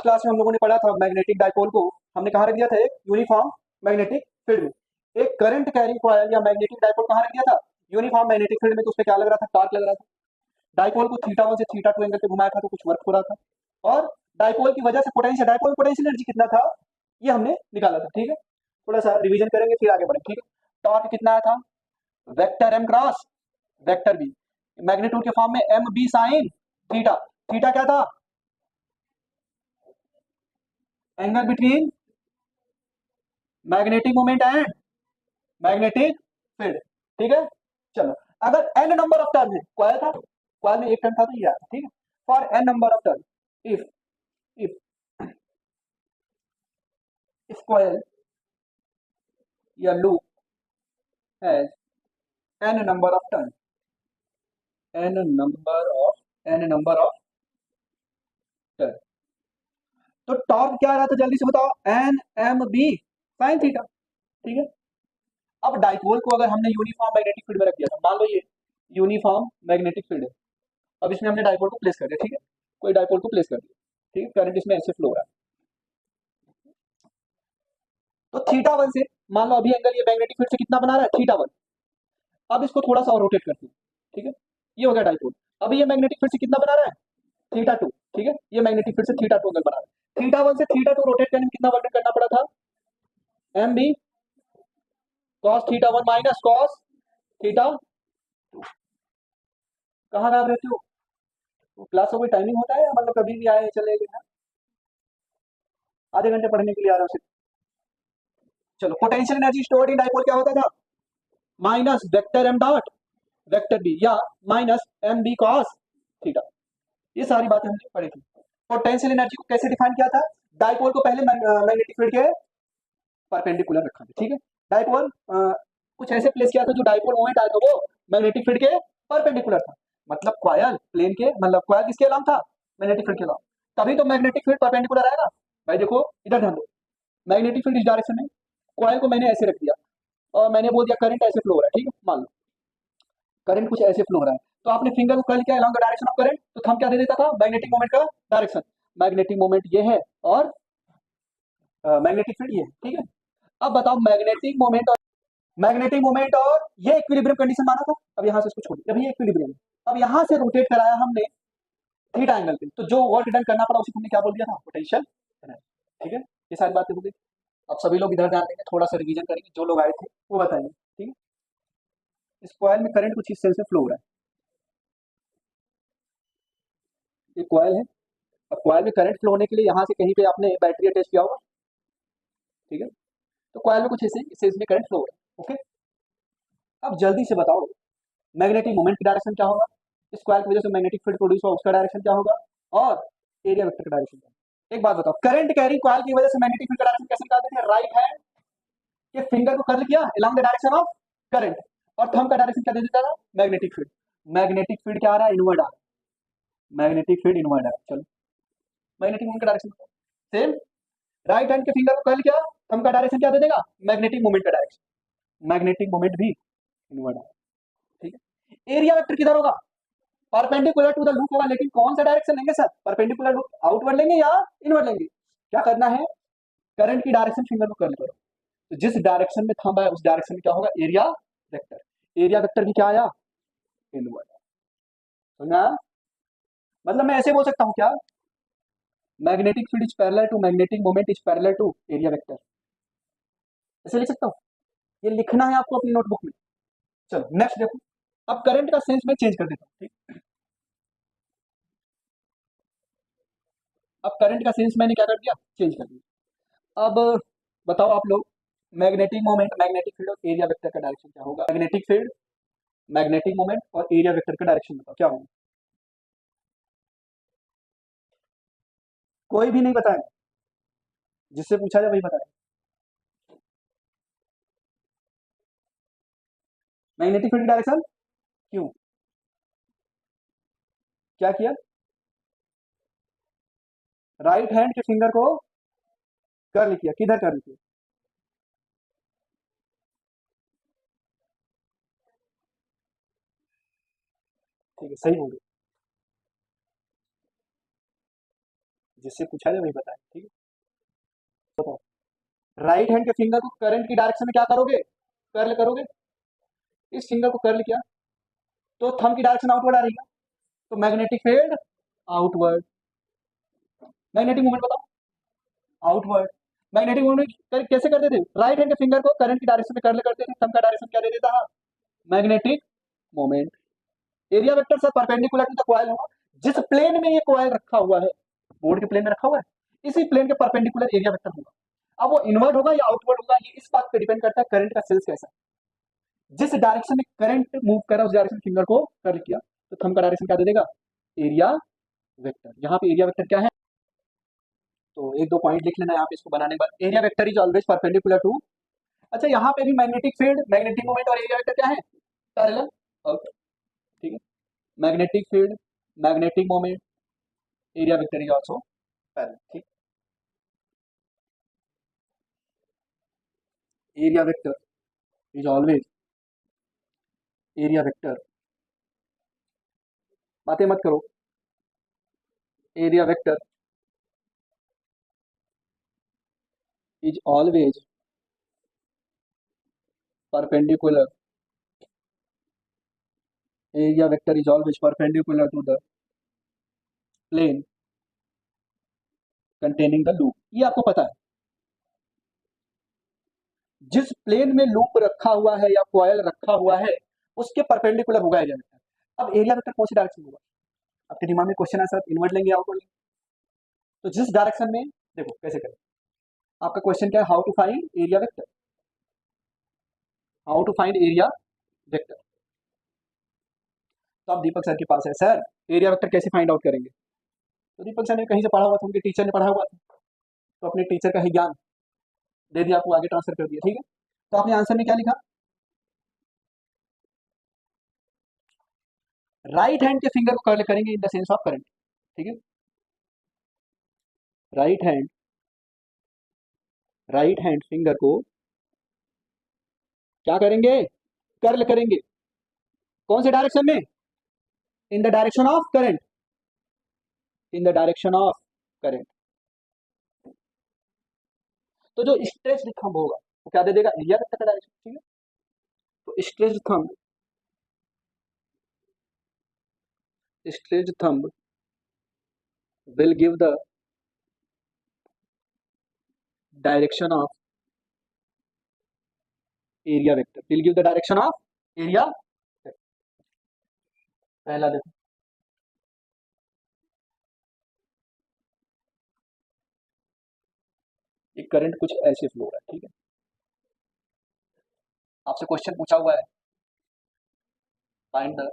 Class में हम लोगों ने पढ़ा था मैग्नेटिक डाइपोल को हमने कहाँ रख दिया था, एक यूनिफॉर्म मैग्नेटिक फील्ड में। एक करंट कैरिंग कॉइल या मैग्नेटिक डाइपोल कहाँ रख दिया था, यूनिफॉर्म मैग्नेटिक फील्ड में। तो उस पर क्या लग रहा था, टॉर्क लग रहा था। डाइपोल को थीटा 1 से थीटा 2 एंगल पे घुमाया था तो कुछ वर्क हो रहा था। और डाइपोल की वजह से पोटेंशियल, डाइपोल पोटेंशियल एनर्जी कितना था ये हमने निकाला था। ठीक है, थोड़ा सा रिवीजन करेंगे फिर आगे बढ़ेंगे। ठीक है, टॉर्क कितना आया था, vector M cross vector B, magnitude के फॉर्म में M B sine theta. Theta क्या था, angle between magnetic moment and magnetic field. ठीक है, चलो अगर एन नंबर ऑफ टर्न है, कॉइल था, कॉइल में एक टर्न था तो ये आया। ठीक है, for N number of turn, if if if coil या loop has N number of turn, N number of turn, तो टॉर्क क्या आ रहा था जल्दी से बताओ, N M B sine theta. ठीक है, अब डाइपोल को अगर हमने यूनिफॉर्म मैग्नेटिक फील्ड में रख दिया था, मान लो ये यूनिफॉर्म मैग्नेटिक फील्ड है, अब इसमें हमने डाइपोल को प्लेस कर दिया। ठीक है, कोई डाइपोल को प्लेस कर दिया। ठीक है, करंट इसमें ऐसे फ्लो हो रहा है। तो थीटा 1 से मान लो अभी एंगल ये मैग्नेटिक फील्ड से कितना बना रहा है, थीटा 1। अब इसको थोड़ा सा और रोटेट करते हैं। ठीक है, ये हो गया डाइपोल। अभी ये मैग्नेटिक फील्ड से कितना बना रहा है, थीटा 2। ठीक है, ये मैग्नेटिक फील्ड से थीटा 2 एंगल बना रहा है। थीटा 1 से थीटा 2 रोटेट करने में कितना वर्क करना पड़ा था, M B cos theta 1 minus cos theta. कहाँ आप रहते हो, क्लास का कोई टाइमिंग होता है या मतलब कभी भी आए चले गए, आधे घंटे पढ़ने के लिए आ रहा हूँ। चलो, potential energy stored in dipole क्या होता था, minus vector M dot vector B या minus M B cos theta. ये सारी बातें हमने पढ़ी थी। पोटेंशियल एनर्जी को कैसे डिफाइन किया था, डाइपोल को पहले मैग्नेटिक फील्ड के परपेंडिकुलर रखा था। ठीक है, डाइपोल कुछ ऐसे प्लेस किया था जो डाइपोल मोमेंट आया था वो मैग्नेटिक फील्ड के परपेंडिकुलर था। मतलब कॉयल प्लेन के, मतलब कॉयल किसके अलावा था, मैग्नेटिक फील्ड के अलावा। तभी तो मैग्नेटिक फील्ड परपेंडिकुलर आएगा। भाई देखो इधर ध्यान दो, मैग्नेटिक फील्ड इस डायरेक्शन में, कॉयल को मैंने ऐसे रख दिया और मैंने बोल दिया करंट ऐसे फ्लो हो रहा है। ठीक है, मान लो करंट कुछ ऐसे फ्लो हो रहा है, तो आपने फिंगर को कर्ल किया along the direction of current, तो थंब क्या दे देता था, मैग्नेटिक मोमेंट का डायरेक्शन। मैग्नेटिक मोमेंट ये है और मैग्नेटिक फील्ड ये है। ठीक है, अब बताओ मैग्नेटिक मोमेंट और ये इक्विलिब्रियम कंडीशन माना था। अब यहाँ से इसको छोड़ दिया, अब ये इक्विलिब्रियम, अब यहाँ से रोटेट कराया हमने थीटा एंगल पे, तो जो वर्क डन करना पड़ा उसी को हमने क्या बोल दिया था, पोटेंशियल एनर्जी। ठीक है, ये सारी बातें हो गई। अब सभी लोग इधर ध्यान देंगे, थोड़ा सा रिवीजन करेंगे, जो लोग आए थे वो बताएंगे। ठीक है, इस कॉइल में करंट कुछ इस सेंस में फ्लो हो रहा है, ये कॉइल है। अब कॉइल में करंट फ्लो होने के लिए यहाँ से कहीं पे आपने बैटरी अटैच किया होगा। ठीक है, तो कॉइल में कुछ ऐसे इस सेंस में करंट फ्लो हो रहा है। ओके, अब जल्दी से बताओ मैग्नेटिक मोमेंट की डायरेक्शन क्या होगा, इस कॉइल की वजह से मैग्नेटिक फील्ड प्रोड्यूस हुआ उसका डायरेक्शन क्या होगा, और एरिया वेक्टर का डायरेक्शन क्या होगा। एक बात बताओ, करंट कैरी कॉइल की वजह से मैग्नेटिक फील्ड का डायरेक्शन कैसे निकालते थे, राइट हैंड के फिंगर को कर्ल किया along the direction of current, और थंब का डायरेक्शन क्या दे देता था, मैग्नेटिक फील्ड। मैग्नेटिक फील्ड क्या आ रहा है, इनवर्ड आ रहा है, मैग्नेटिक फील्ड इनवर्ड आ रहा है। चलो, मैग्नेटिक मोमेंट का डायरेक्शन सेम, राइट हैंड के फिंगर को कर्ल किया, थंब का डायरेक्शन क्या दे देगा, मैग्नेटिक मोमेंट का डायरेक्शन। मैग्नेटिक मोमेंट भी इनवर्ड आ रहा है। ठीक है, एरिया वेक्टर किधर होगा, परपेंडिकुलर टू द लूप होगा, लेकिन कौन सा डायरेक्शन लेंगे सर, परपेंडिकुलर लूप आउटवर्ड लेंगे या इनवर्ड लेंगे। क्या करना है, करंट की डायरेक्शन फिंगर को कर्ल करो, तो जिस डायरेक्शन में थंब है उस डायरेक्शन में क्या होगा, एरिया वेक्टर। एरिया वेक्टर भी क्या आया, इनवर्ड। समझा, मतलब मैं ऐसे बोल सकता हूँ क्या, magnetic field is parallel to magnetic moment is parallel to area vector, ऐसे लिख सकता हूँ। ये लिखना है आपको अपनी नोटबुक में। चलो नेक्स्ट देखो, अब करंट का सेंस में चेंज कर देता हूँ। ठीक, अब करंट का सेंस मैंने क्या कर दिया, चेंज कर दिया। अब बताओ आप लोग, मैग्नेटिक मोमेंट, मैग्नेटिक फील्ड और एरिया वेक्टर का डायरेक्शन क्या होगा, मैग्नेटिक फील्ड, मैग्नेटिक मोमेंट और एरिया वेक्टर का डायरेक्शन बताओ क्या होगा। कोई भी नहीं बताए, जिससे पूछा जाए वही बताए। मैग्नेटिक फील्ड डायरेक्शन क्यों, क्या किया, राइट हैंड के फिंगर को कर्ल किया, किधर कर्ल किया, ठीक है सही हो गया जिससे पूछा जाए वही बताए, ठीक है। बताओ, राइट हैंड के फिंगर को करंट की डायरेक्शन में क्या करोगे, कर्ल करोगे। इस फिंगर को कर्ल किया तो थंब की डायरेक्शन आउटवर्ड आ रही है, तो magnetic field outward. Magnetic movement बताओ, आउटवर्ड। मैग्नेटिक मूवमेंट कैसे करते थे, राइट हैंड के फिंगर को करंट की डायरेक्शन में कर्ल करते थे, थंब का डायरेक्शन क्या दे देता है, मैग्नेटिक मोमेंट। एरिया वेक्टर से परपेंडिकुलर टू द कॉइल होगा, जिस प्लेन में ये कॉइल रखा हुआ है, बोर्ड के प्लेन में रखा हुआ है, इसी प्लेन के परपेंडिकुलर एरिया वेक्टर होगा। अब वो इनवर्ट होगा या आउटवर्ड होगा, ये इस बात पे डिपेंड करता है करंट का सेल्स कैसा है। जिस डायरेक्शन में करंट मूव कर रहा है उस डायरेक्शन फिंगर को कर्ल किया तो थंब का डायरेक्शन क्या दे देगा, एरिया वेक्टर। यहाँ पे एरिया वेक्टर क्या है, तो एक दो पॉइंट लिख लेना यहाँ पे इसको बनाने के बाद। Area vector is always perpendicular to, अच्छा यहाँ पे भी मैग्नेटिक फील्ड, मैग्नेटिक मोमेंट और एरिया वेक्टर क्या है, पैरेलल। ओके, ठीक है। Magnetic field, magnetic moment, area vector is also parallel, ठीक। Area vector is always, area vector, बातें मत करो, area vector is always perpendicular, area vector is always perpendicular to the plane containing the loop। ये आपको पता है, जिस plane में लूप रखा हुआ है या कॉयल रखा हुआ है उसके परपेंडिकुलर होगा एरिया वेक्टर। अब एरिया वेक्टर कौन सी डायरेक्शन होगा, आपके दिमाग में क्वेश्चन है सर इनवर्ट लेंगे आउटवर्ड लेंगे, तो जिस डायरेक्शन में, देखो कैसे करें, आपका क्वेश्चन क्या है, how to find area vector, how to find area vector. तो आप दीपक सर के पास है, सर एरिया वेक्टर कैसे फाइंड आउट करेंगे, तो दीपक सर ने कहीं से पढ़ा हुआ था, उनके टीचर ने पढ़ा हुआ था, तो अपने टीचर का ही ज्ञान दे दिया, आपको आगे ट्रांसफर कर दिया, ठीक है। तो आपने आंसर में क्या लिखा, राइट हैंड के फिंगर को कर्ल करेंगे in the sense of current, ठीक है। Right hand, right hand finger को क्या करेंगे, कर्ल करेंगे, कौन से डायरेक्शन में, in the direction of current, in the direction of current. तो जो स्ट्रेच्ड थंब होगा वो क्या दे देगा, एरिया वेक्टर का डायरेक्शन, ठीक है। तो stretched thumb, stretched thumb will give the direction of area vector, will give the direction of area vector। पहला देखो, एक करंट कुछ ऐसे फ्लो हो रहा है, ठीक है, आपसे क्वेश्चन पूछा हुआ है, find the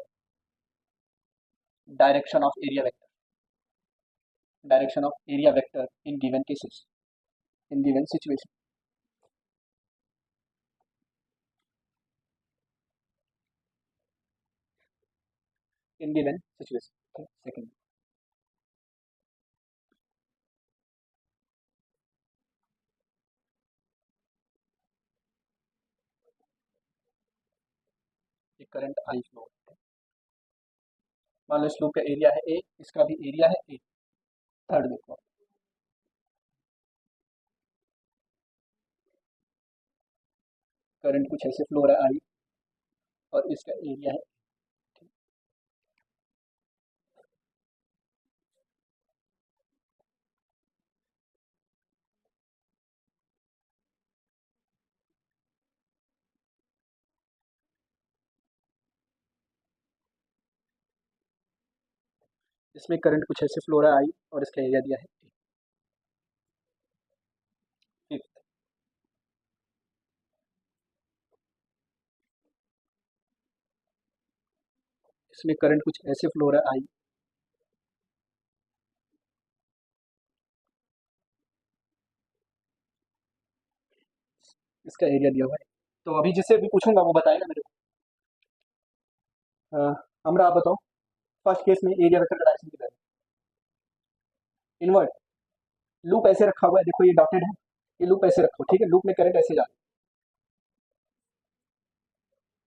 direction of area vector, direction of area vector in given cases, in given situation. In given situation, second, एक करंट आई फ्लो, मान लो इस लूप का एरिया है ए, इसका भी एरिया है ए। थर्ड देखो, करंट कुछ ऐसे फ्लो हो रहा है आई, और इसका एरिया है, इसमें करंट कुछ ऐसे फ्लो हो रहा है आई, और इसका एरिया दिया है ए। फिफ्थ, इसमें करंट कुछ ऐसे फ्लो हो रहा है आई, इसका एरिया दिया हुआ है। तो अभी जिससे भी पूछूंगा वो बताएगा मेरे को। हमरा आप बताओ, फर्स्ट केस में एरिया वेक्टर का डायरेक्शन किधर है, इनवर्ट। लूप ऐसे रखा हुआ है, देखो ये डॉटेड है, ये लूप ऐसे रखो, ठीक है, लूप में करंट ऐसे जा रहा है,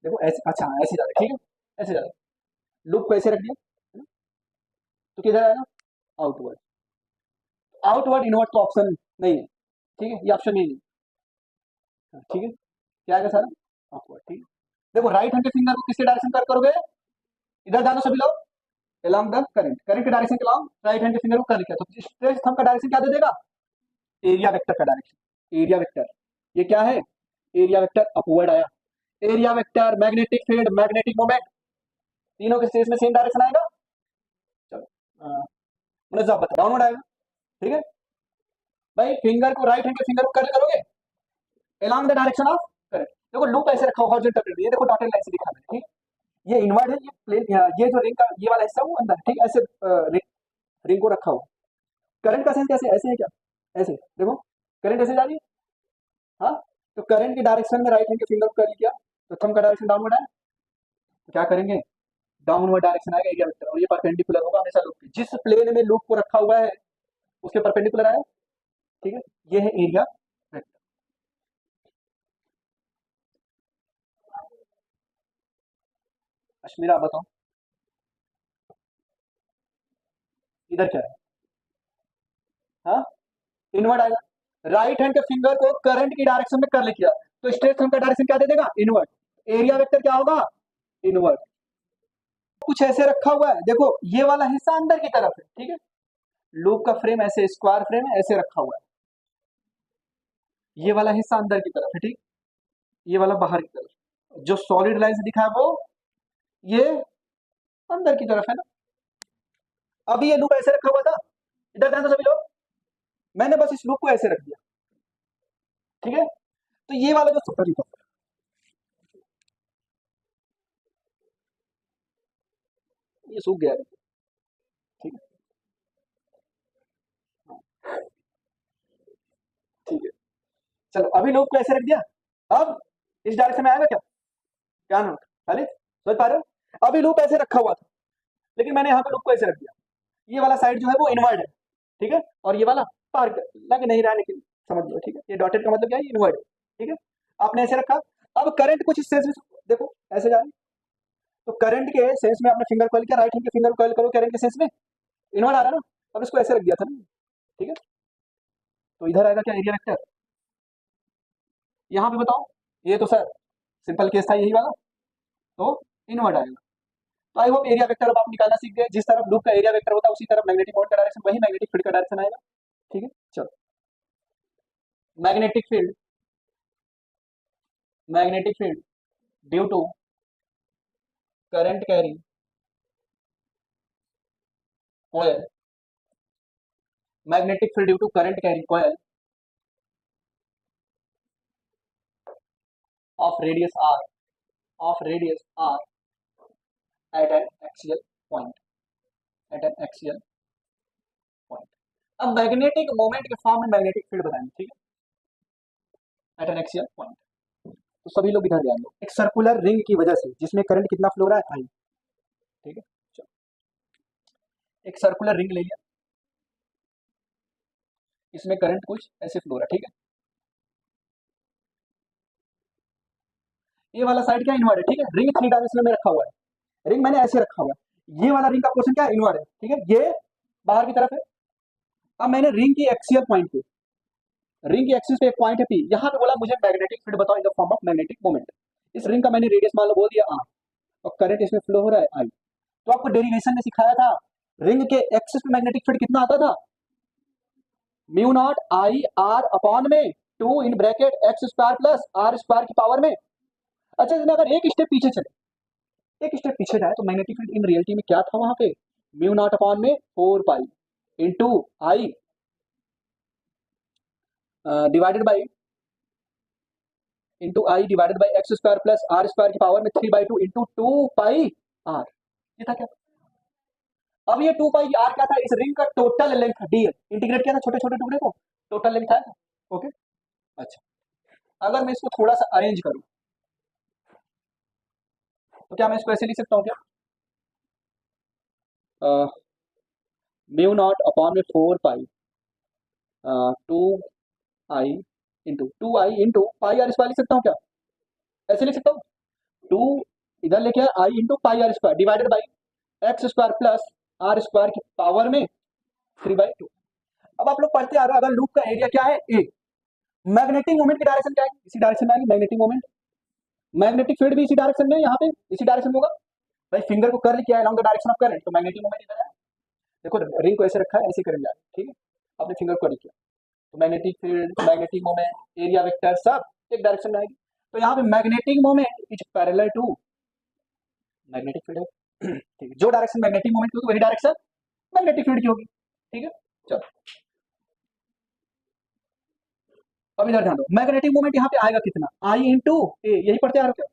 देखो ऐसे, अच्छा हाँ, ऐसे जा रहा है, ठीक है, ऐसे जा रहा है, लूप को ऐसे रख दिया, है ना? तो किधर आएगा, आउटवर्ड। आउटवर्ड इनवर्ड तो ऑप्शन नहीं है, ठीक है, ये ऑप्शन नहीं है, ठीक है, क्या आएगा सारा आउटवर्ड, ठीक है। देखो राइट हैंड के फिंगर को किसके डायरेक्शन कर करोगे, इधर जानो सभी लोग, along द करंट, करंट के डायरेक्शन के along राइट हैंड के फिंगर को करंट किया तो स्ट्रेच थंब का डायरेक्शन क्या दे देगा, एरिया वेक्टर का डायरेक्शन, एरिया वेक्टर, ये क्या है, एरिया वेक्टर अपवर्ड आया, area vector, magnetic field, magnetic moment, तीनों के स्पेस में सेम डायरेक्शन आएगा। चलो मुझे आप बताओ डाउनवर्ड आएगा, ठीक है भाई, फिंगर को राइट हैंड के फिंगर को कर्ल करोगे along the direction of current, देखो लूप ऐसे रखा हो हॉरिजॉन्टल, ये देखो डॉटेड लाइन से दिखा मैंने, ठीक, ये इनवर्ड है, ये प्लेन, ये जो रिंग का ये वाला हिस्सा वो अंदर, ठीक, ऐसे रिंग को रखा हो, करंट का सेंस कैसे, ऐसे है क्या, ऐसे देखो करंट ऐसे जा रही है, हाँ, तो करंट की डायरेक्शन में राइट हैंड के फिंगर को कर्ल किया तो थंब का डायरेक्शन डाउनवर्ड है, तो क्या करेंगे, डाउनवर्ड डायरेक्शन आएगा एरिया वेक्टर, और ये परपेंडिकुलर होगा हमेशा लूप के, जिस प्लेन में लूप को रखा हुआ है उसके परपेंडिकुलर आया, ठीक है, ये है एरिया वेक्टर। अश्मीरा बताओ इधर क्या है, हाँ इनवर्ड आएगा, राइट हैंड के फिंगर को करंट की डायरेक्शन में कर किया तो स्ट्रेट थंब का डायरेक्शन क्या दे देगा, इनवर्ड, एरिया वेक्टर क्या होगा, इनवर्ड, कुछ ऐसे रखा हुआ है, देखो ये वाला हिस्सा अंदर की तरफ है, ठीक है, लूप का फ्रेम ऐसे स्क्वायर फ्रेम है, ऐसे रखा हुआ है, ये वाला हिस्सा अंदर की तरफ है, ठीक, ये वाला बाहर की तरफ, जो सॉलिड लाइन से दिखा है वो ये अंदर की तरफ है ना, अभी ये लूप ऐसे रखा हुआ था, इधर ध्यान दो सभी लोग, मैंने बस इस लूप को ऐसे रख दिया, ठीक है, तो ये वाला जो सॉरी ये सूख गया है, ठीक है, ठीक है, चलो अभी लूप को ऐसे रख दिया, अब इस डायरेक्शन में आएगा क्या, क्या नोट खाली सोच पा रहे हो, अभी लूप ऐसे रखा हुआ था लेकिन मैंने यहाँ पे लूप को ऐसे रख दिया, ये वाला साइड जो है वो इनवर्ड है, ठीक है, और ये वाला पार लग नहीं रहा है लेकिन समझ लो, ठीक है, ये डॉटेड का मतलब क्या है, इनवर्ड, ठीक है, आपने ऐसे रखा, अब करंट कुछ इस सेंस में देखो ऐसे जा रही है, तो करंट के सेंस में आपने फिंगर कॉइल किया, राइट हैंड के फिंगर कॉइल करो करंट के सेंस में, इनवर्ड आ रहा है ना, अब इसको ऐसे रख दिया था ना, ठीक है, तो इधर आएगा क्या, एरिया वेक्टर, यहाँ पे बताओ, ये तो सर सिंपल केस था यही वाला, तो इनवर्ड आएगा, तो आई होप एरिया वेक्टर अब आप निकालना सीख गए, जिस तरफ लूप का एरिया वेक्टर होता है उसी तरफ मैग्नेटिक मोमेंट का डायरेक्शन, वही मैग्नेटिक फील्ड का डायरेक्शन आएगा, ठीक है, चलो magnetic field, magnetic field due to current carrying coil, magnetic field due to current carrying coil of radius r, of radius r at an axial point, at an axial point, अब magnetic moment के form में magnetic field बताएंगे, ठीक है, eight an axial point, तो सभी लोग इधर ध्यान दो, एक सर्कुलर रिंग की वजह से जिसमें करंट कितना फ्लो रहा है आई, ठीक है, चलो एक सर्कुलर रिंग ले लिया, इसमें करंट कुछ ऐसे फ्लो रहा है, ठीक है, ये वाला साइड क्या इनवर्ड है, ठीक है, रिंग 3 डायमेंशन में रखा हुआ है, रिंग मैंने ऐसे रखा हुआ है, ये वाला रिंग का पोर्शन क्या इनवर्ड है, ठीक है, ये बाहर की तरफ है, अब मैंने रिंग की एक्सियल पॉइंट पे, रिंग की एक्सिस पे एक पॉइंट है पी, यहाँ पे बोला मुझे मैग्नेटिक फील्ड बताओ in the form of magnetic moment, इस रिंग का मैंने रेडियस मान लो बोल दिया आर, और करंट इसमें फ्लो हो रहा है आई, तो आपको डेरिवेशन में सिखाया था रिंग के एक्सिस पे मैग्नेटिक फील्ड कितना आता था, mu naught I R upon में 2 in bracket X square plus R square की पावर में, अच्छा इसमें अगर एक स्टेप पीछे चले, एक स्टेप पीछे जाए तो मैग्नेटिक फील्ड इन रियलिटी में क्या था वहां पे, म्यू नॉट अपॉन में 4 pi into I divided by into I divided by X square plus R square की पावर में 3/2 इंटू 2 पाई आर, ये था क्या, अब ये 2 पाई आर क्या था, इस रिंग का टोटल लेंथ डीएल, इंटीग्रेट किया था छोटे छोटे टुकड़े को, टोटल लेंथ आया था, ओके, अच्छा अगर मैं इसको थोड़ा सा अरेंज करूं तो क्या मैं इसको ऐसे लिख सकता हूं क्या, म्यू नॉट अपॉन में 4 pi 2 I into 2 I into pi R square लिख सकता हूँ क्या, ऐसे लिख सकता हूँ, 2 इधर लेके I into pi R square divided by X square plus R square की पावर में 3/2, अब आप लोग पढ़ते आ रहे हो, अगर लूप का एरिया क्या है ए, मैग्नेटिक मोमेंट की डायरेक्शन क्या है, इसी डायरेक्शन में आएगी मैग्नेटिक मोमेंट, मैग्नेटिक फील्ड भी इसी डायरेक्शन में, यहाँ पे इसी डायरेक्शन में होगा। भाई फिंगर को कर किया है along the direction of current, तो मैग्नेटिक मोमेंट इधर है। देखो रिंग को ऐसे रखा है, ऐसे करंट जा रहा है, ठीक है, अपने फिंगर को किया, तो magnetic field, magnetic moment, area vector सब एक डायरेक्शन में आएगी। तो यहाँ पे magnetic moment is parallel to magnetic field है, ठीक है, जो डायरेक्शन मैग्नेटिक मोमेंट की होगी वही डायरेक्शन मैग्नेटिक फील्ड की होगी, ठीक है। चलो अब इधर ध्यान दो, मैग्नेटिक मोमेंट यहाँ पे आएगा कितना, आई इंटू ए, यही पढ़ते आ रहे हो क्या।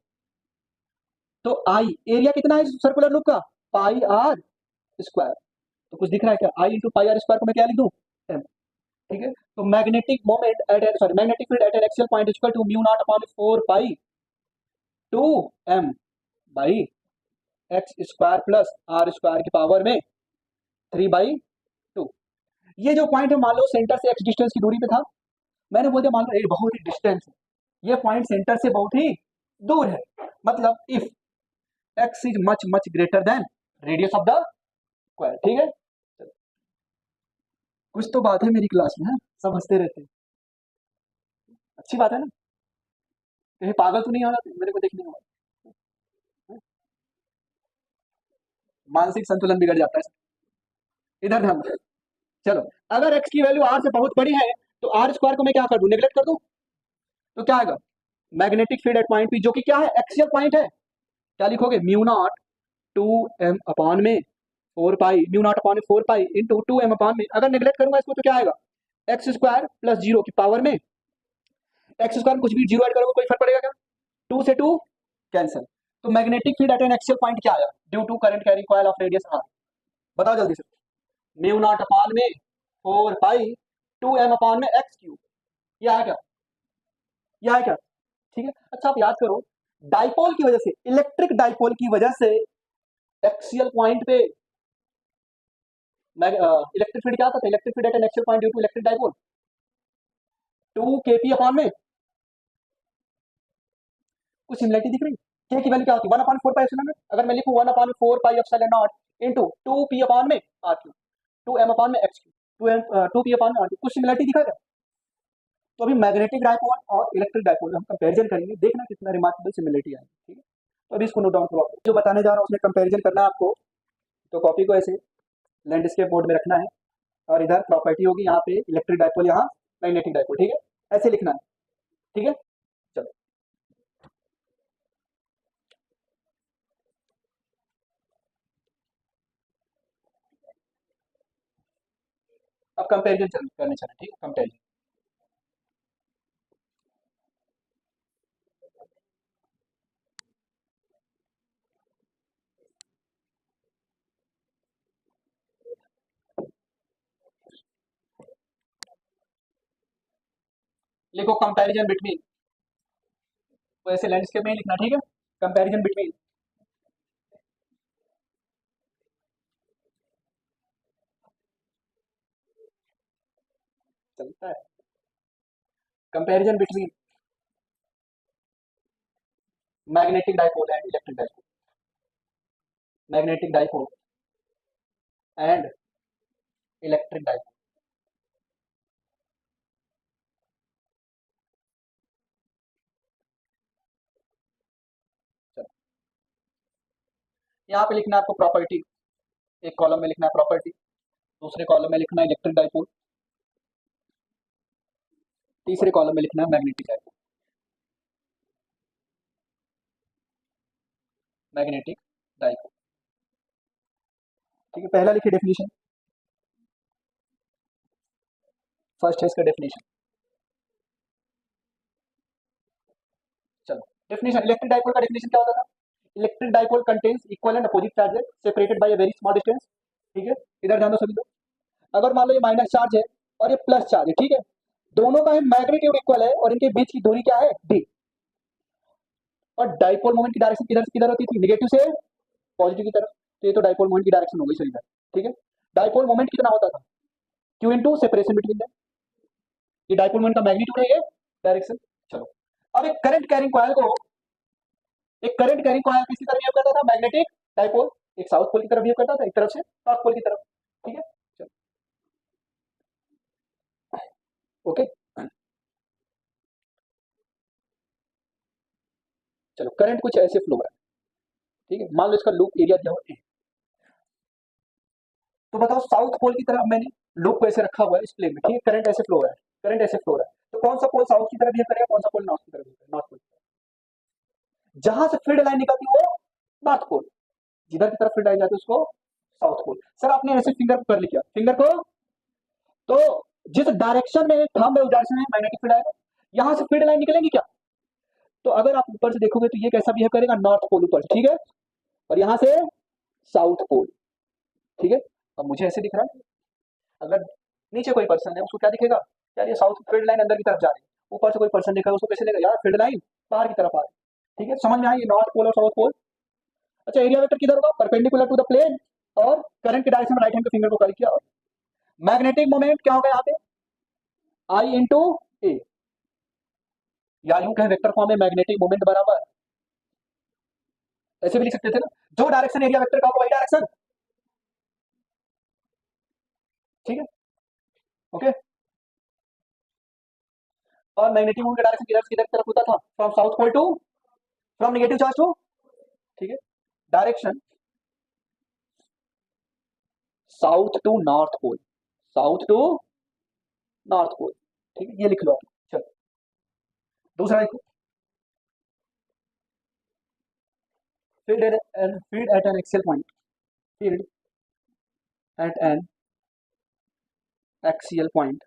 तो आई एरिया कितना है सर्कुलर लूप का, पाई आर स्क्वायर, तो कुछ दिख रहा है क्या, I into pi R square को मैं क्या लिख दूं, एम, ठीक है। तो magnetic moment at sorry magnetic field at an axial point equal to mu naught upon 4 pi 2 M by X square plus R square की पावर में 3/2। ये जो पॉइंट है मान लो सेंटर से एक्स डिस्टेंस की दूरी पे था, मैंने बोल दिया मान लो ये बहुत ही डिस्टेंस है, ये पॉइंट सेंटर से बहुत ही दूर है, मतलब if x is much much greater than radius of the square, ठीक है। कुछ तो बात है मेरी क्लास में, सब हंसते रहते हैं, अच्छी बात है ना, कहीं पागल तो नहीं हो रहा मेरे को देखने में, मानसिक संतुलन बिगड़ जाता है, इधर ध्यान दो। चलो अगर x की वैल्यू r से बहुत बड़ी है तो आर स्क्वायर को मैं क्या कर दूं, नेग्लेक्ट कर दूं, तो क्या आएगा, magnetic field eight point P जो कि क्या है एक्सियल पॉइंट है, क्या लिखोगे, म्यू नॉट 2m अपॉन में 4 pi, mu naught upon 4 pi into 2m upon में, अगर नेग्लेक्ट करूंगा इसको तो क्या आएगा, एक्स स्क्वायर प्लस 0 की पावर में, एक्स स्क्वायर में कुछ भी जीरो ऐड करोगे कोई फर्क पड़ेगा क्या, 2 से 2 कैंसिल, तो magnetic field at an axial point क्या आया, due to current carrying coil of radius r, बताओ जल्दी से, म्यू नॉट अपॉन में 4 पाई 2m अपॉन में एक्स क्यूब, ये आया क्या, ये आया क्या, ठीक है। अच्छा आप याद करो, डाइपोल की वजह से, इलेक्ट्रिक डाइपोल की वजह से एक्सियल पॉइंट पे इलेक्ट्रिक फील्ड क्या आता था, electric field at an axial point due to electric dipole 2 kp upon में, कुछ सिमिलरिटी दिख रही, के की वैल्यू क्या होती है 1 अपॉन 4 पाई एप्सिलॉन नॉट, अगर मैं लिखूं 1 upon 4 pi epsilon not into 2p upon में r क्यूब 2m अपॉन में x क्यूब 2p अपॉन में r क्यूब, कुछ सिमिलरिटी दिखा क्या। तो अभी मैग्नेटिक डाइपोल और इलेक्ट्रिक डाइपोल हम कंपैरिजन करेंगे, देखना कितना रिमार्केबल सिमिलरिटी आएगी, ठीक है। तो अभी इसको नोट डाउन करो, जो बताने जा रहा हूँ उसमें कंपैरिजन करना है आपको, तो कॉपी को ऐसे लैंडस्केप बोर्ड में रखना है, और इधर प्रॉपर्टी होगी यहाँ पे इलेक्ट्रिक डाइपोल, यहाँ मैग्नेटिक डाइपोल, ठीक है, ऐसे लिखना है, ठीक है। चलो अब कंपैरिजन करने चले, ठीक है, कंपैरिजन, लिखो कंपैरिजन बिटवीन, तो ऐसे लैंडस्केप में ही लिखना, ठीक है, कंपैरिजन बिटवीन, चलता है, comparison between magnetic dipole and electric dipole, magnetic dipole and electric dipole. चलो यहाँ पे लिखना है आपको प्रॉपर्टी, एक कॉलम में लिखना है प्रॉपर्टी, दूसरे कॉलम में लिखना है इलेक्ट्रिक डाइपोल, तीसरे कॉलम में लिखना है मैग्नेटिक डाइपोल, मैग्नेटिक डाइपोल, ठीक है। पहला लिखिए डेफिनेशन, फर्स्ट है इसका डेफिनेशन, चलो डेफिनेशन, इलेक्ट्रिक डाइपोल का डेफिनेशन क्या होता था, electric dipole contains equal and opposite charges separated by a very small distance, ठीक है। इधर ध्यान दो सभी लोग, अगर मान लो ये माइनस चार्ज है और ये प्लस चार्ज है, ठीक है, दोनों का मैग्नीट्यूड इक्वल है और इनके बीच की दूरी क्या है d, और डाइपोल मोमेंट की डायरेक्शन किधर से किधर होती थी, नेगेटिव से पॉजिटिव की तरफ, तो ये तो डाइपोल मोमेंट की डायरेक्शन हो गई सही है, ठीक है। डाइपोल मोमेंट कितना होता था, q into separation between the, ये डाइपोल मोमेंट का मैग्नीट्यूड है, ये डायरेक्शन। चलो अब एक करंट कैरिंग कॉइल को, एक करंट कैरिंग कॉइल किसी तरह बिहेव करता था, मैग्नेटिक डाइपोल एक साउथ पोल की तरफ बिहेव करता था, एक तरफ से नॉर्थ पोल की तरफ, ठीक है। चलो ओके, चलो करंट कुछ ऐसे फ्लो है, ठीक है, मान लो इसका लूप एरिया दिया हुआ है, तो बताओ साउथ पोल की तरफ मैंने लूप को ऐसे रखा हुआ है इस प्लेन में, ठीक है, करंट ऐसे फ्लो हो रहा है, करंट ऐसे फ्लो हो रहा है, तो कौन सा पोल साउथ की तरफ बिहेव करेगा, कौन सा पोल नॉर्थ की तरफ बिहेव करेगा, नॉर्थ पोल, जहां से फील्ड लाइन निकलती है वो नॉर्थ पोल, जिधर की तरफ फील्ड लाइन जाती है उसको साउथ पोल। सर आपने ऐसे फिंगर को कर लिया, फिंगर को, तो जिस डायरेक्शन में थंब है उस डायरेक्शन में मैग्नेटिक फील्ड आएगा, यहां से फील्ड लाइन निकलेगी क्या, तो अगर आप ऊपर से देखोगे तो ये कैसा बिहेव करेगा, नॉर्थ पोल ऊपर, ठीक है, और यहाँ से साउथ पोल, ठीक है। अब मुझे ऐसे दिख रहा है, अगर नीचे कोई पर्सन है उसको क्या दिखेगा, यार ये साउथ फील्ड लाइन अंदर की तरफ जा रही है, ऊपर से कोई पर्सन दिखेगा उसको कैसे देगा, यार फील्ड लाइन बाहर की तरफ आ रही है, ठीक है, समझ में आई नॉर्थ पोल और साउथ पोल। अच्छा एरिया वेक्टर किधर होगा, परपेंडिकुलर टू द प्लेन, और करंट के डायरेक्शन में राइट हैंड के फिंगर को कर किया, और मैग्नेटिक मोमेंट क्या होगा यहाँ पे, आई इंटू ए, या यूं कहें वेक्टर फॉर्म में मैग्नेटिक मोमेंट बराबर, ऐसे भी लिख सकते थे ना, जो डायरेक्शन एरिया वेक्टर का होगा वही डायरेक्शन, ठीक है, ओके। और मैग्नेटिक मोमेंट का डायरेक्शन किधर किधर की तरफ होता था, from south pole to, from negative charge to, ठीक है, direction south to north pole, south to north pole, ठीक है, ये लिख लो आप। चलो दूसरा लिखो, field at an axial point, field at an axial point,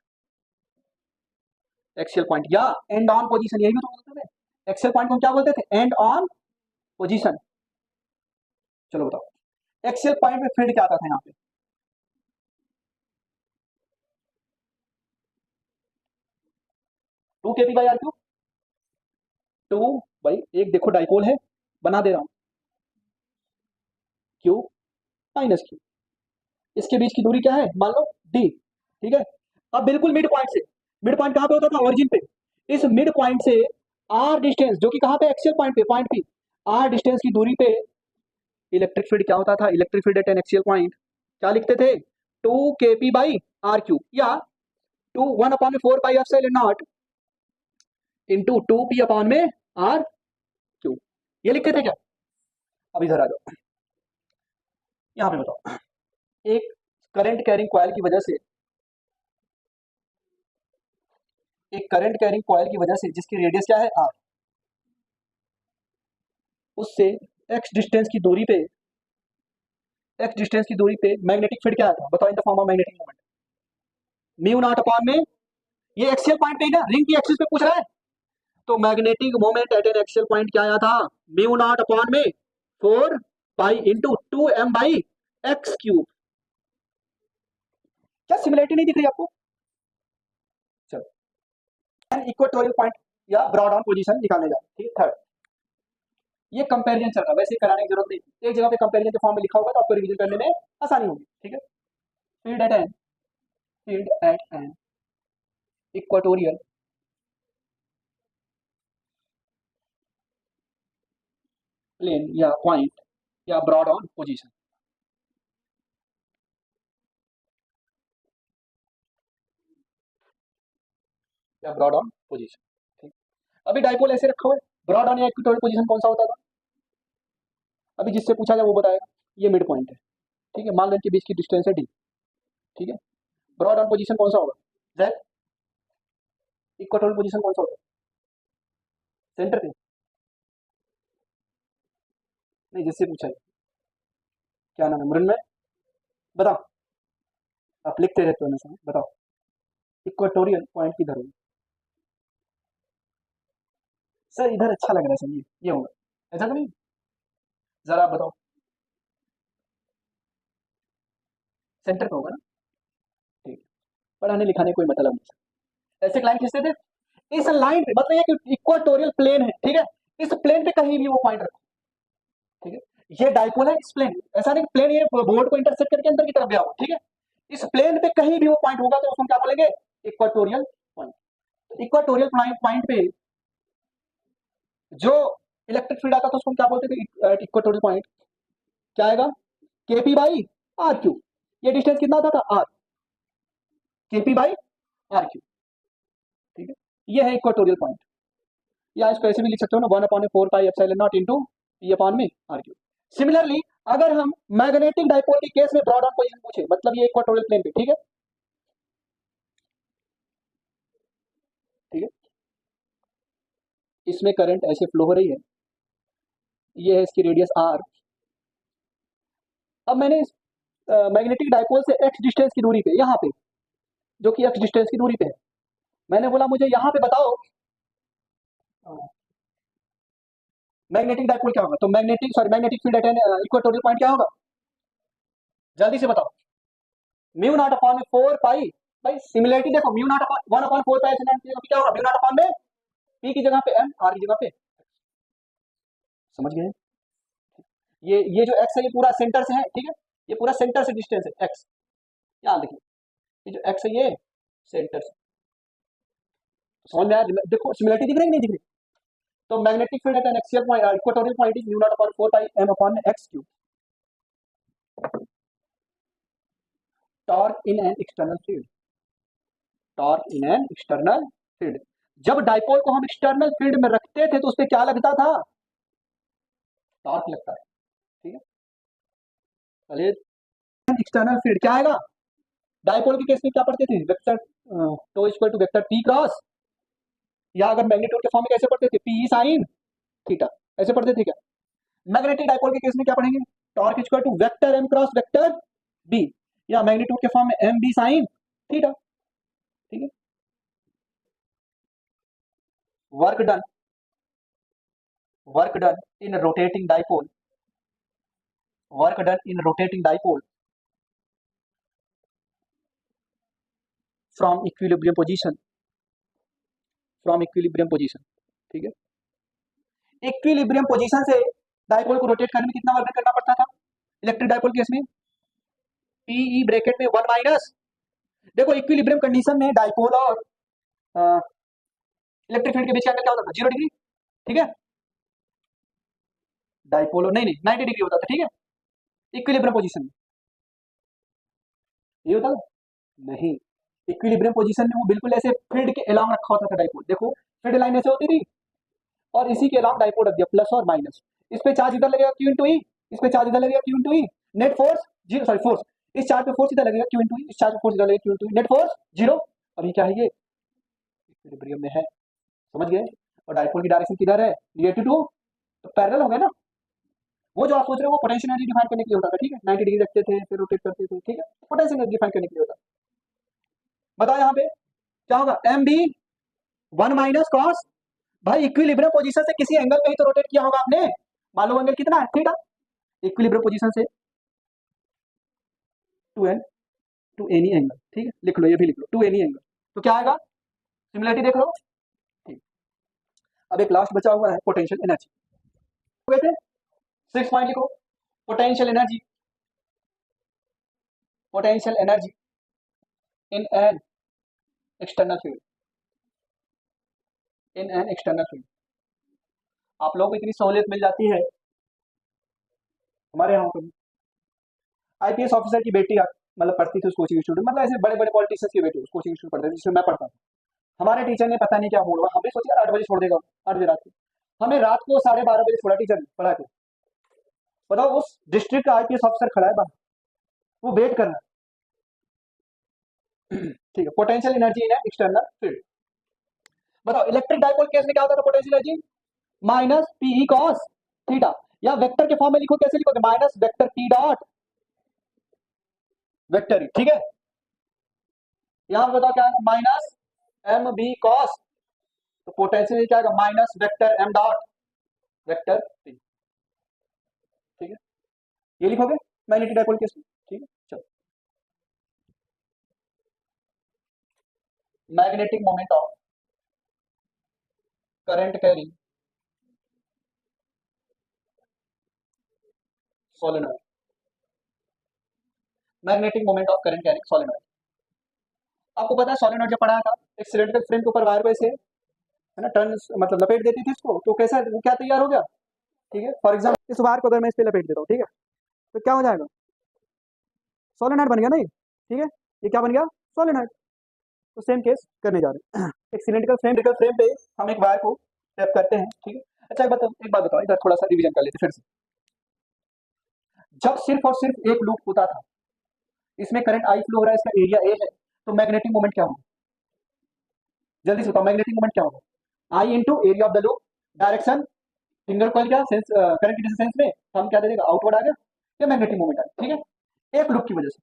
axial point या एंड ऑन पोजीशन, यही भी तो बोलते थे, एक्सियल पॉइंट को क्या बोलते थे, एंड ऑन पोजीशन। चलो बताओ एक्सियल पॉइंट में फील्ड क्या आता था यहाँ पे, two K P by R cube, two भाई एक देखो डाइपोल है, बना दे रहा हूं, क्यू माइनस क्यू, इसके बीच की दूरी क्या है, मान लो डी, ठीक है। अब बिल्कुल मिड पॉइंट से, मिड पॉइंट कहां पे होता था, ओरिजिन पे, इस मिड पॉइंट से आर डिस्टेंस, जो कि कहां पे, एक्सियल पॉइंट पे, पॉइंट पी, आर डिस्टेंस की दूरी पे इलेक्ट्रिक फील्ड क्या होता था, electric field at an axial point क्या लिखते थे, to K P by R Q, या टू वन अपॉन में four pi epsilon not into two P upon में आर क्यू, ये लिखते थे क्या। अब इधर आ जाओ, यहाँ पे बताओ, एक करंट कैरिंग कॉइल की वजह से, एक करंट कैरिंग कॉइल की वजह से जिसकी रेडियस क्या है आर, उससे एक्स डिस्टेंस की दूरी पे, एक्स डिस्टेंस की दूरी पे मैग्नेटिक फील्ड क्या आता, बताओ in the form of magnetic moment, mu naught upon में, ये एक्सियल पॉइंट पे ही ना, रिंग की एक्सिस पे पूछ रहा है, तो magnetic moment at an axial point क्या आया था, म्यू नॉट अपॉन में four pi into two M by X cube. क्या सिमिलरिटी नहीं दिख रही आपको, चलो इक्वेटोरियल पॉइंट या ब्रॉड ऑन पोजीशन निकालने जा रहे हैं, ठीक है। थर्ड, ये कंपैरिजन चल रहा है, वैसे कराने की जरूरत नहीं, एक जगह पे कंपैरिजन के फॉर्म में लिखा होगा तो आपको रिवीजन करने में आसानी होगी, ठीक है। Field at an, field at an equatorial plane या पॉइंट या ब्रॉड ऑन पोजीशन, या ब्रॉड ऑन पोजीशन, ठीक। अभी डाइपोल ऐसे रखा हुआ है, ब्रॉड ऑन या इक्वेटोरियल पोजीशन कौन सा होता था, अभी जिससे पूछा जाए वो बताएगा, ये मिड पॉइंट है, ठीक है, मान लो इनके बीच की डिस्टेंस है डी, ठीक है, ब्रॉड ऑन पोजीशन कौन सा होगा, जेड, इक्वेटोरियल पोजीशन कौन सा होगा, सेंटर पे, नहीं जिससे पूछा है, क्या नाम है, मृण्मय, बताओ, आप लिखते रहते हो ना, बताओ इक्वेटोरियल पॉइंट किधर होगा, सर इधर अच्छा लग रहा है, सर ये होगा, ऐसा तो नहीं, जरा आप बताओ, सेंटर पे होगा ना, ठीक, पढ़ाने लिखाने कोई मतलब नहीं, ऐसे लाइन खींचते थे, इस लाइन पे मतलब ये कि इक्वेटोरियल प्लेन है, ठीक है, इस प्लेन पे कहीं भी वो पॉइंट रखो, ठीक है, ये डाइपोल है, इस प्लेन, ऐसा नहीं प्लेन ये बोर्ड को इंटरसेक्ट करके अंदर की तरफ गया हो, ठीक है, इस प्लेन पे कहीं भी वो पॉइंट होगा तो उसको क्या बोलेंगे, इक्वेटोरियल पॉइंट। इक्वेटोरियल पॉइंट पे जो इलेक्ट्रिक फील्ड आता था उसको क्या बोलते थे, इक्वेटोरियल पॉइंट क्या आएगा, केपी बाई आर क्यू, ये डिस्टेंस कितना आता था R, KP by R cube, ये है इक्वेटोरियल पॉइंट, या इसको ऐसे भी लिख सकते हो ना, 1/4πε0 इंटू P/r3। सिमिलरली अगर हम मैग्नेटिक डाइपोल के केस में ब्रॉड ऑन पोजीशन पूछे, मतलब ये इक्वेटोरियल प्लेन पे, ठीक है, ठीक है, इसमें करंट ऐसे फ्लो हो रही है, ये है इसकी रेडियस r। अब मैंने मैग्नेटिक डाइपोल से x डिस्टेंस की दूरी पे, यहाँ पे जो कि x डिस्टेंस की दूरी पे है, मैंने बोला मुझे यहाँ पे बताओ मैग्नेटिक डाइपोल क्या होगा, तो magnetic field at an equatorial point क्या होगा, जल्दी से बताओ। म्यू नॉट अपॉन में 4 पाई, भाई सिमिलरिटी देखो, म्यू नॉट अपॉन 1/4 पाई क्या होगा, म्यू नॉट अपॉन में p की जगह पे m, r की जगह पे, समझ गए। ये जो x है ये पूरा सेंटर से है, ठीक है, ये पूरा सेंटर से डिस्टेंस है x, याद देखिए, ये जो x है ये सेंटर से, समझ में आया, देखो सिमिलरिटी दिख रही है कि नहीं दिख रही। तो magnetic field at an axial point equatorial point is mu naught upon 4 pi m upon x cube. Torque in an external field, torque in an external field, जब डाइपोल को हम एक्सटर्नल फील्ड में रखते थे तो उस पर क्या लगता था, टॉर्क लगता है, ठीक है। चलिए एक्सटर्नल फील्ड क्या आएगा, डाइपोल के केस में क्या पढ़ते थे, vector tau equal to vector p cross, या अगर मैग्नीट्यूड के फॉर्म में कैसे पढ़ते थे, p साइन थीटा, ऐसे पढ़ते थे क्या। मैग्नेटिक डाइपोल के केस में क्या पढ़ेंगे, torque equal to vector m cross vector b, या मैग्नीट्यूड के फॉर्म में m b साइन थीटा, ठीक है। Work done in rotating dipole, work done in rotating dipole from equilibrium position, from equilibrium position, ठीक है। इक्विलिब्रियम पोजीशन से dipole को rotate करने में कितना वर्क करना पड़ता था, इलेक्ट्रिक डाइपोल केस में पीई ब्रैकेट में 1 माइनस, देखो इक्विलिब्रियम कंडीशन में डाइपोल और इलेक्ट्रिक फील्ड के बीच का एंगल क्या होता था, 0 डिग्री, ठीक है। डाइपोल नहीं 90 डिग्री होता था, ठीक है, इक्विलिब्रियम पोजीशन में ये होता था नहीं, इक्विलिब्रियम पोजीशन में वो बिल्कुल ऐसे फील्ड के अलाउंग रखा होता था डाइपोल, देखो फील्ड लाइन ऐसे होती थी और इसी के अलाउंग डाइपोल रख दिया, प्लस और माइनस, इस पे चार्ज इधर लगेगा Q इंटू ई, इस पे चार्ज इधर लगेगा Q into E, net force zero, sorry force, इस चार्ज पे फोर्स इधर लगेगा Q इंटू ई, इस चार्ज पे फोर्स इधर लगेगा Q into E, net force zero. और ये क्या है, ये इक्विलिब्रियम में है, समझ गए। और डाइपोल की डायरेक्शन किधर है, निगेटिव टू, तो पैरेलल हो गया ना। वो जो आप सोच रहे हो वो पोटेंशियल एनर्जी डिफाइन करने के लिए होता था, ठीक है, 90 डिग्री रखते थे फिर रोटेट करते थे, ठीक है, पोटेंशियल एनर्जी डिफाइन करने के लिए होता। बताओ यहाँ पे क्या होगा, एम बी 1 माइनस कॉस, भाई इक्विलिब्रियम पोजीशन से किसी एंगल पे ही तो रोटेट किया होगा आपने, मालूम एंगल कितना है, थीटा, इक्विलिब्रियम पोजीशन से to an to any angle, ठीक है, लिख लो, ये भी लिख लो, टू एनी एंगल, तो क्या आएगा, सिमिलरिटी देख लो, ठीक। अब एक लास्ट बचा हुआ है पोटेंशियल एनर्जी, हो गए थे 6 पॉइंट लिखो, potential energy, potential energy in an external field, in an external field. आप लोगों को इतनी सहूलियत मिल जाती है हमारे यहाँ पे, आईपीएस ऑफिसर की बेटी मतलब पढ़ती थी उस कोचिंग इंस्टीट्यूट, मतलब ऐसे बड़े बड़े पॉलिटिशियंस की बेटी उस कोचिंग इंस्टीट्यूट पढ़ते थे जिसमें मैं पढ़ता था। हमारे टीचर ने पता नहीं क्या मूड हुआ, हमने सोचा यार 8 बजे छोड़ देगा, 8 बजे रात को, हमें रात को 12:30 बजे छोड़ा टीचर ने पढ़ा के। बताओ उस डिस्ट्रिक्ट का आईपीएस ऑफिसर खड़ा है बाहर, वो वेट कर रहा है, ठीक है। Potential energy in external field, बताओ इलेक्ट्रिक डाइपोल केस में क्या होता था, potential energy minus P E cos theta, या वेक्टर के फॉर्म में लिखो, कैसे लिखोगे, minus vector P dot vector E, ठीक है। यहां बताओ क्या है, माइनस एम बी कॉस, तो पोटेंशियल क्या आएगा, minus vector M dot vector P, ठीक है, ये लिखोगे मैग्नेटिक डाइपोल केस में, ठीक है। चलो magnetic moment of current carrying solenoid, magnetic moment of current carrying solenoid. आपको पता है सोलेनॉइड जब पढ़ाया था, एक सिलेंड्रिकल फ्रेम के ऊपर वायर पे से है ना टर्न, मतलब लपेट देती थी इसको, तो कैसा वो क्या तैयार हो गया, ठीक है। फॉर एग्जाम्पल इस वायर को अगर मैं इस पे लपेट देता हूँ, ठीक है, तो क्या हो जाएगा, सोलेनॉइड बन गया ना ये, ठीक है, ये क्या बन गया, सोलेनॉइड। तो सेम केस करने जा रहे हैं। एक सिलेंड्रिकल फ्रेम पे हम एक वायर को टैप करते हैं, ठीक है। अच्छा एक बात बताओ, इधर थोड़ा सा रिवीजन कर लेते फिर से। जब सिर्फ और सिर्फ एक लूप होता था, इसमें करंट आई फ्लो हो रहा है, इसका एरिया ए है, तो मैग्नेटिक मोमेंट क्या होगा? जल्दी से बताओ, मैग्नेटिक मोमेंट क्या होगा? I into area of the loop, direction finger coil क्या सेंस, करंट की सेंस में हम क्या दे देगा, आउटवर्ड आ गया, या मैग्नेटिक मोमेंट आ गया, ठीक है, एक लूप की वजह से।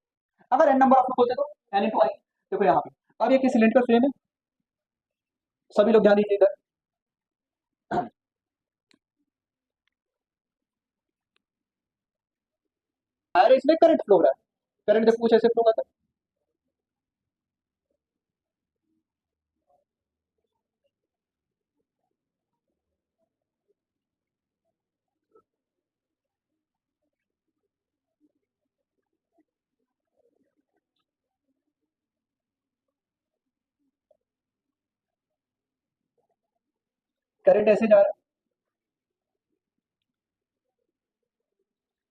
अगर एन नंबर ऑफ लूप होते तो एन इंटू आई। देखो यहाँ पे अब ये सिलेंड्रिकल फ्रेम है, सभी लोग ध्यान दीजिए इधर। अरे इसमें करंट फ्लो हो रहा है, करंट देखो कुछ ऐसे फ्लो करता है। करंट ऐसे जा रहा है,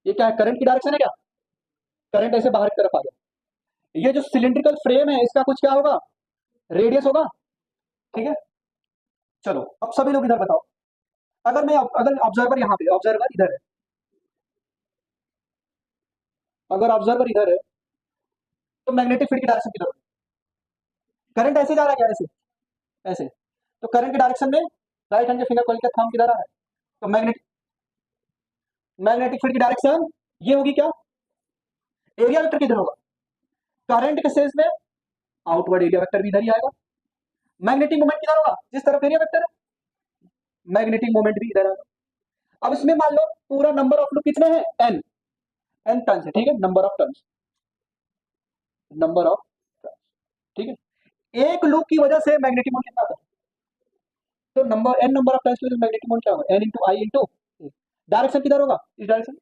ये क्या है, करंट की डायरेक्शन है क्या? करंट ऐसे बाहर की तरफ आ गया। ये जो सिलिंड्रिकल फ्रेम है, इसका कुछ क्या होगा, रेडियस होगा, ठीक है। चलो अब सभी लोग इधर बताओ, अगर ऑब्जर्वर यहाँ पे, ऑब्जर्वर इधर है, अगर ऑब्जर्वर इधर है, तो मैग्नेटिक फील्ड की डायरेक्शन किधर होगी? करंट ऐसे जा रहा है क्या, ऐसे ऐसे, तो करंट की डायरेक्शन में राइट हैंड के फिंगर कॉइल का थंब किधर आ रहा है, तो मैग्नेटिक फील्ड की डायरेक्शन ये होगी क्या, एरिया वेक्टर किधर होगा? करंट के सेंस में आउटवर्ड एरिया वेक्टर भी इधर ही आएगा। मैग्नेटिक मोमेंट किधर होगा, जिस तरफ एरिया वेक्टर है, मैग्नेटिक मोमेंट भी इधर आएगा। अब इसमें मान लो पूरा नंबर ऑफ लूप कितने हैं, एन, एन टर्न्स है, ठीक है, number of turns, number of turns, ठीक है। एक लूप की वजह से मैग्नेटिक मोमेंट कितना आता है, तो number N number of turns की वजह से मैग्नेटिक मोमेंट क्या होगा, N into I into, direction किधर होगा, इस डायरेक्शन।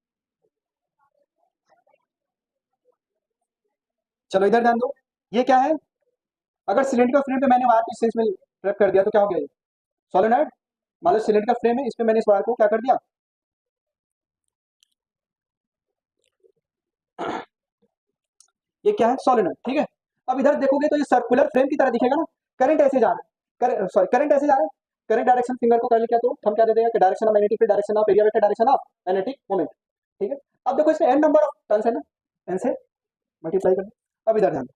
चलो इधर ध्यान दो, ये क्या है, अगर सिलेंड्रिकल फ्रेम पे मैंने वायर को इस सेंस में रख कर दिया तो क्या हो गया, ये सोलेनॉइड। मान लो सिलेंड्रिकल फ्रेम है, इस पे मैंने इस वायर को क्या कर दिया, ये क्या है, सोलेनॉइड, ठीक है। अब इधर देखोगे तो ये सर्कुलर फ्रेम की तरह दिखेगा ना, करंट ऐसे जा रहा है, सॉरी करंट ऐसे जा रहा है, करंट डायरेक्शन फिंगर को कर लिया तो हम क्या दे देगा कि direction of magnetic field, direction of area vector, direction of magnetic moment, ठीक है। अब देखो इसमें एन नंबर ऑफ टर्न्स है ना, एन से मल्टीप्लाई कर दो। अब इधर ध्यान दो,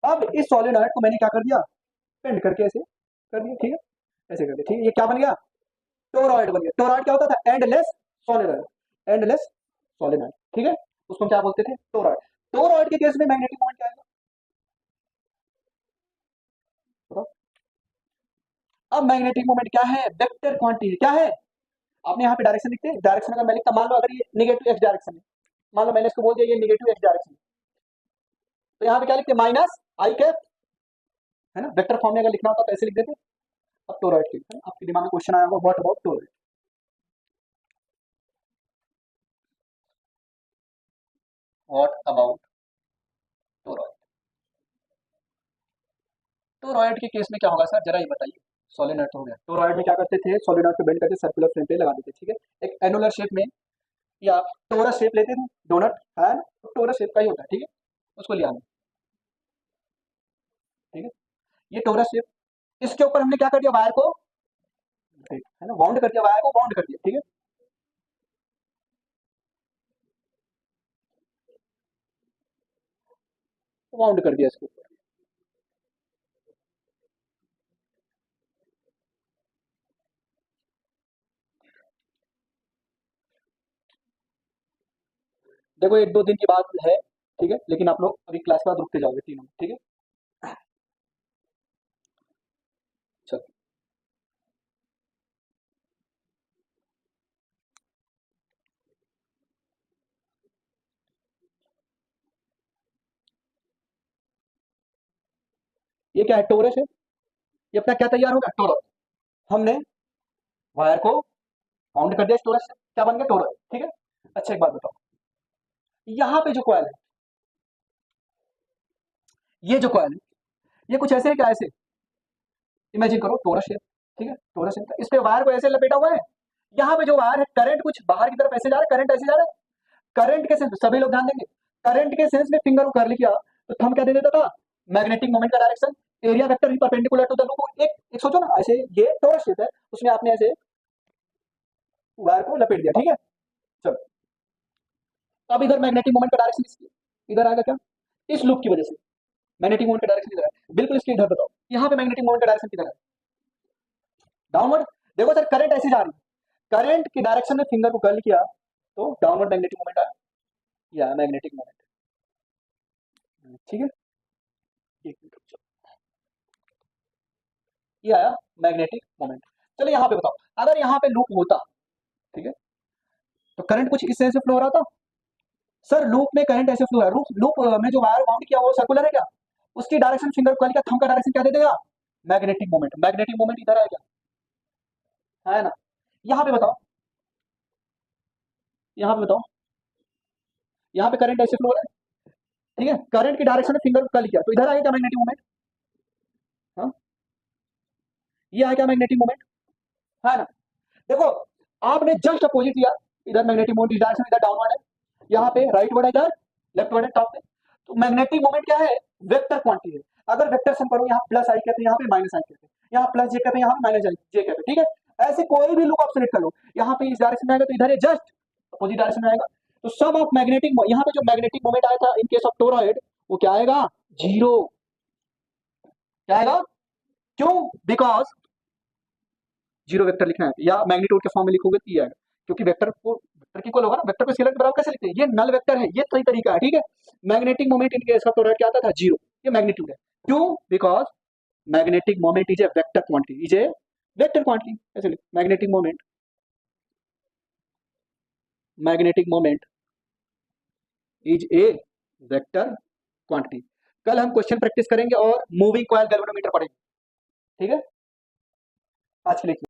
अब इस सोलेनॉइड को मैंने क्या कर दिया, पेंड करके ऐसे कर दिया, ठीक है, ऐसे कर दिया, ठीक है। ये क्या बन गया, टोरॉइड बन गया। टोरॉइड क्या होता था, एंडलेस सोलेनॉइड, एंडलेस सोलेनॉइड, ठीक है, उसको हम क्या बोलते थे, टोरॉइड। टोरॉइड के केस में मैग्नेटिक मोमेंट क्या आएगा, बताओ। अब मैग्नेटिक मोमेंट क्या है, वेक्टर क्वांटिटी क्या है, आपने यहाँ पे डायरेक्शन लिखते हैं, डायरेक्शन अगर मैं लिखता, मान लो अगर ये निगेटिव एक्स डायरेक्शन है, मान लो मैंने इसको बोल दिया ये निगेटिव एक्स डायरेक्शन है, तो यहाँ पे क्या लिखते हैं, माइनस आई कैप, है ना, वेक्टर फॉर्म में अगर लिखना होता तो ऐसे लिख देते। अब टोरॉइड के लिए आपके दिमाग में क्वेश्चन आया होगा, what about toroid, what about toroid. Toroid के केस में क्या होगा सर, जरा ये बताइए। सोलेनॉइड तो हो गया, टोरॉइड में क्या करते थे, सोलेनॉइड को बेंड करके सर्कुलर फ्रेम पे लगा देते, ठीक है, एक एनुलर शेप में या टोरस शेप लेते थे, डोनट है ना, तो टोरस शेप का ही होता है, ठीक है, उसको लिया हमने, ठीक है, ये टोरस शेप, इसके ऊपर हमने क्या कर दिया, वायर को, है ना, बाउंड कर दिया, वायर को बाउंड कर दिया, ठीक है। बाउंड कर दिया इसको, देखो एक दो दिन की बात है, ठीक है, लेकिन आप लोग अभी क्लास के बाद रुकते जाओगे तीनों, ठीक है। चलो ये क्या है, टोरस है, ये अपना क्या तैयार होगा, टोरस। हमने वायर को बाउंड कर दिया इस टोरस से, क्या बन गया, टोरस, ठीक है। अच्छा एक बात बताओ, यहाँ पे जो कॉइल है, ये जो कॉइल है, ये कुछ ऐसे है क्या, ऐसे इमेजिन करो, टोरस शेप, ठीक है, टोरस शेप, इस पे वायर को ऐसे लपेटा हुआ है, यहाँ पे जो वायर है, करंट कुछ बाहर की तरफ ऐसे जा रहा है, करंट ऐसे जा रहा है, करंट के सेंस, सभी लोग ध्यान देंगे, करंट के सेंस में फिंगर को कर लिया तो थंब क्या दे देता था, मैग्नेटिक मोमेंट का डायरेक्शन एरिया वेक्टर भी परपेंडिकुलर टू द लूप। एक सोचो ना, ऐसे ये टोरस शेप है, उसमें आपने ऐसे वायर को लपेट दिया, ठीक है। चलो, अब इधर मैग्नेटिक मोमेंट का डायरेक्शन इधर आएगा क्या, इस लूप की वजह से मैग्नेटिक मोमेंट का डायरेक्शन इधर है, बिल्कुल इसके इधर बताओ, यहाँ पे मैग्नेटिक मोमेंट का डायरेक्शन किधर है, डाउनवर्ड। देखो सर करंट ऐसे जा रही है, करंट की डायरेक्शन में फिंगर को कर्ल किया तो डाउनवर्ड मैग्नेटिक मोमेंट आया, या मैग्नेटिक मोमेंट, ठीक है। एक मिनट रुक जाओ, ये आया मैग्नेटिक मोमेंट। चलो यहाँ पे बताओ, अगर यहाँ पे लूप होता, ठीक है, तो करंट कुछ इस तरह से फ्लो हो रहा था। सर लूप में करंट ऐसे फ्लो है, लूप में जो वायर बाउंड किया वो सर्कुलर है क्या, उसकी डायरेक्शन फिंगर कॉइल का थंब का डायरेक्शन क्या दे देगा, मैग्नेटिक मोमेंट। मैग्नेटिक मोमेंट इधर है क्या, है ना। यहाँ पे बताओ, यहाँ पे बताओ, यहाँ पे करंट ऐसे फ्लो हो रहा है, ठीक है, करंट की डायरेक्शन में फिंगर कॉइल किया तो इधर आएगा क्या मैग्नेटिक मोमेंट, हाँ, ये आएगा क्या मैग्नेटिक मोमेंट, है ना। देखो आपने जस्ट अपोजिट लिया, इधर मैग्नेटिक मोमेंट इस डायरेक्शन, इधर डाउनवर्ड है, यहाँ पे राइट वर्ड है, इधर लेफ्ट वर्ड है टॉप पे। तो मैग्नेटिक मोमेंट क्या है, वेक्टर क्वांटिटी है। अगर वेक्टर सम करो, यहाँ प्लस आई कहते हैं, यहाँ पे माइनस आई कहते हैं, यहाँ प्लस जे कहते हैं, यहाँ पे माइनस जे कहते हैं, ठीक है। ऐसे कोई भी लूप आप सेलेक्ट कर लो, यहाँ पे इस डायरेक्शन में आएगा तो इधर है जस्ट अपोजिट डायरेक्शन में आएगा। तो सम ऑफ मैग्नेटिक, यहाँ पे जो मैग्नेटिक मोमेंट आया था इन केस ऑफ टोरॉइड, वो क्या आएगा, जीरो। क्या आएगा, क्यों, बिकॉज जीरो वेक्टर लिखना है, या मैग्नीट्यूड के फॉर्म में लिखोगे तो ये आएगा, क्योंकि वेक्टर को वेक्टर की इक्वल होगा ना, वेक्टर को स्केलर के बराबर कैसे लिखते हैं, ये नल वेक्टर है, ये सही तरीका है, ठीक है। मैग्नेटिक मोमेंट इनके केस ऑफ टोरॉइड क्या आता था, जीरो, ये मैग्नीट्यूड है। क्यों, because magnetic moment is a vector quantity, is a vector quantity, ऐसे लिख, magnetic moment, magnetic moment is a vector quantity. कल हम क्वेश्चन प्रैक्टिस करेंगे और मूविंग कॉइल गैल्वेनोमीटर पढ़ेंगे, ठीक है। आज के लिए